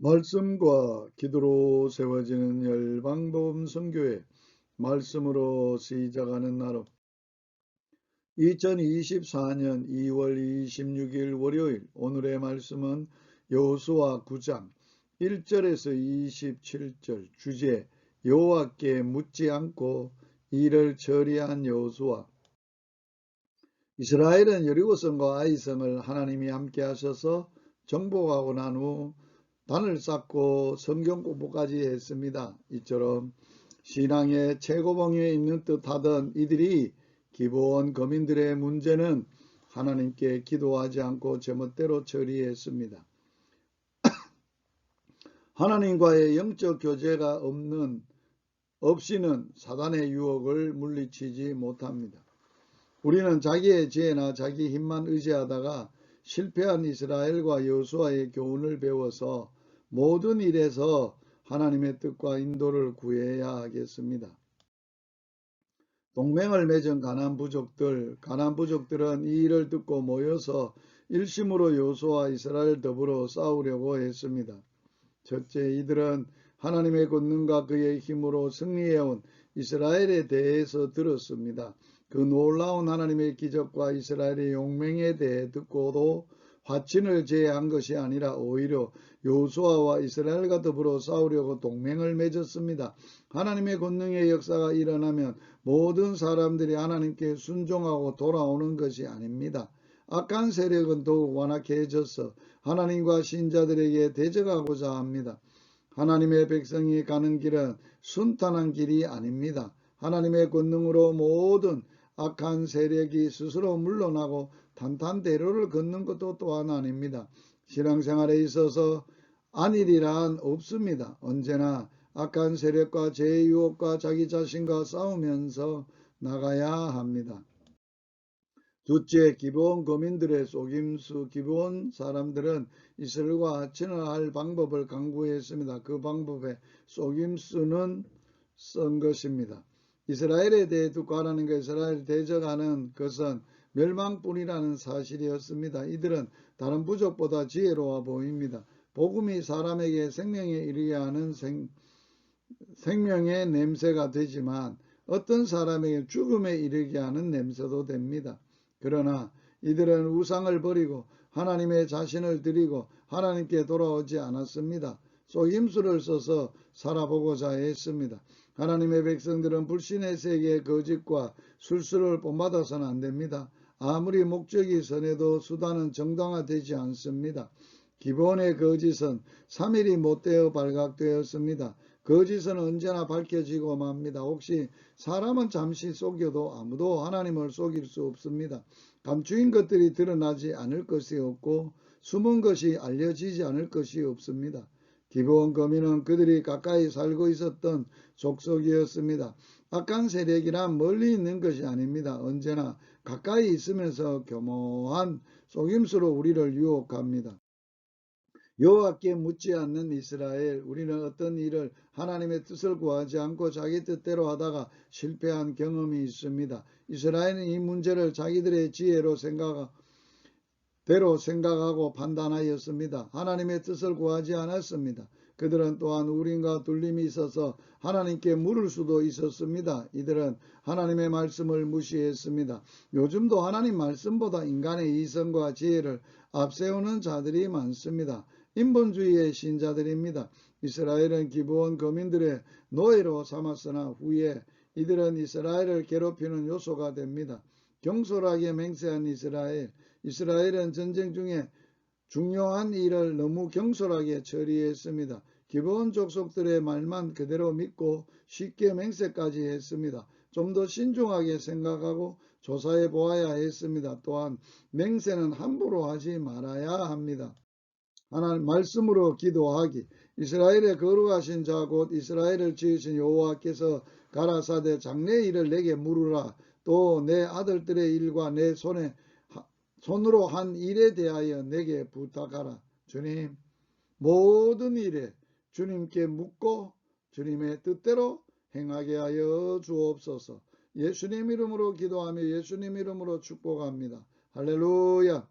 말씀과 기도로 세워지는 열방복음 선교회 말씀으로 시작하는 나름 2024년 2월 26일 월요일 오늘의 말씀은 여호수아 9장 1절에서 27절 주제 여호와께 묻지 않고 이를 처리한 여호수아. 이스라엘은 여리고성과 아이성을 하나님이 함께 하셔서 정복하고 난 후 단을 쌓고 성경 공부까지 했습니다. 이처럼 신앙의 최고봉에 있는 듯 하던 이들이 기본 거민들의 문제는 하나님께 기도하지 않고 제멋대로 처리했습니다. 하나님과의 영적 교제가 없이는 사단의 유혹을 물리치지 못합니다. 우리는 자기의 지혜나 자기 힘만 의지하다가 실패한 이스라엘과 여호수아의 교훈을 배워서 모든 일에서 하나님의 뜻과 인도를 구해야 하겠습니다. 동맹을 맺은 가나안 부족들은 이 일을 듣고 모여서 일심으로 여호수아와 이스라엘 더불어 싸우려고 했습니다. 첫째, 이들은 하나님의 권능과 그의 힘으로 승리해온 이스라엘에 대해서 들었습니다. 그 놀라운 하나님의 기적과 이스라엘의 용맹에 대해 듣고도 화친을 제외한 것이 아니라 오히려 여호수아와 이스라엘과 더불어 싸우려고 동맹을 맺었습니다. 하나님의 권능의 역사가 일어나면 모든 사람들이 하나님께 순종하고 돌아오는 것이 아닙니다. 악한 세력은 더욱 완악해져서 하나님과 신자들에게 대적하고자 합니다. 하나님의 백성이 가는 길은 순탄한 길이 아닙니다. 하나님의 권능으로 모든 악한 세력이 스스로 물러나고 탄탄대로를 걷는 것도 또한 아닙니다. 신앙생활에 있어서 안일이란 없습니다. 언제나 악한 세력과 죄의 유혹과 자기 자신과 싸우면서 나가야 합니다. 둘째, 기본 거민들의 속임수. 기본 사람들은 이스라엘과 화친을 할 방법을 강구했습니다. 그 방법에 속임수는 쓴 것입니다. 이스라엘에 대해 듣고 하나님과 이스라엘을 대적하는 것은 멸망뿐이라는 사실이었습니다. 이들은 다른 부족보다 지혜로워 보입니다. 복음이 사람에게 생명에 이르게 하는 생명의 냄새가 되지만 어떤 사람에게 죽음에 이르게 하는 냄새도 됩니다. 그러나 이들은 우상을 버리고 하나님의 자신을 드리고 하나님께 돌아오지 않았습니다. 속임수를 써서 살아보고자 했습니다. 하나님의 백성들은 불신의 세계의 거짓과 술수를 본받아서는 안 됩니다. 아무리 목적이 선해도 수단은 정당화되지 않습니다. 기본의 거짓은 3일이 못되어 발각되었습니다. 거짓은 언제나 밝혀지고 맙니다. 혹시 사람은 잠시 속여도 아무도 하나님을 속일 수 없습니다. 감추인 것들이 드러나지 않을 것이 없고 숨은 것이 알려지지 않을 것이 없습니다. 기본 거민은 그들이 가까이 살고 있었던 족속이었습니다. 악한 세력이란 멀리 있는 것이 아닙니다. 언제나 가까이 있으면서 교묘한 속임수로 우리를 유혹합니다. 여호와께 묻지 않는 이스라엘. 우리는 어떤 일을 하나님의 뜻을 구하지 않고 자기 뜻대로 하다가 실패한 경험이 있습니다. 이스라엘은 이 문제를 자기들의 지혜로 생각하고 판단하였습니다. 하나님의 뜻을 구하지 않았습니다. 그들은 또한 우린과 둘림이 있어서 하나님께 물을 수도 있었습니다. 이들은 하나님의 말씀을 무시했습니다. 요즘도 하나님 말씀보다 인간의 이성과 지혜를 앞세우는 자들이 많습니다. 인본주의의 신자들입니다. 이스라엘은 기브온 거민들의 노예로 삼았으나 후에 이들은 이스라엘을 괴롭히는 요소가 됩니다. 경솔하게 맹세한 이스라엘은 전쟁 중에 중요한 일을 너무 경솔하게 처리했습니다. 기브온 족속들의 말만 그대로 믿고 쉽게 맹세까지 했습니다. 좀 더 신중하게 생각하고 조사해 보아야 했습니다. 또한 맹세는 함부로 하지 말아야 합니다. 하나님 말씀으로 기도하기. 이스라엘의 거룩하신 자 곧 이스라엘을 지으신 여호와께서 가라사대 장래의 일을 내게 물으라. 또 내 아들들의 일과 내 손으로 한 일에 대하여 내게 부탁하라. 주님, 모든 일에 주님께 묻고 주님의 뜻대로 행하게 하여 주옵소서. 예수님 이름으로 기도하며 예수님 이름으로 축복합니다. 할렐루야.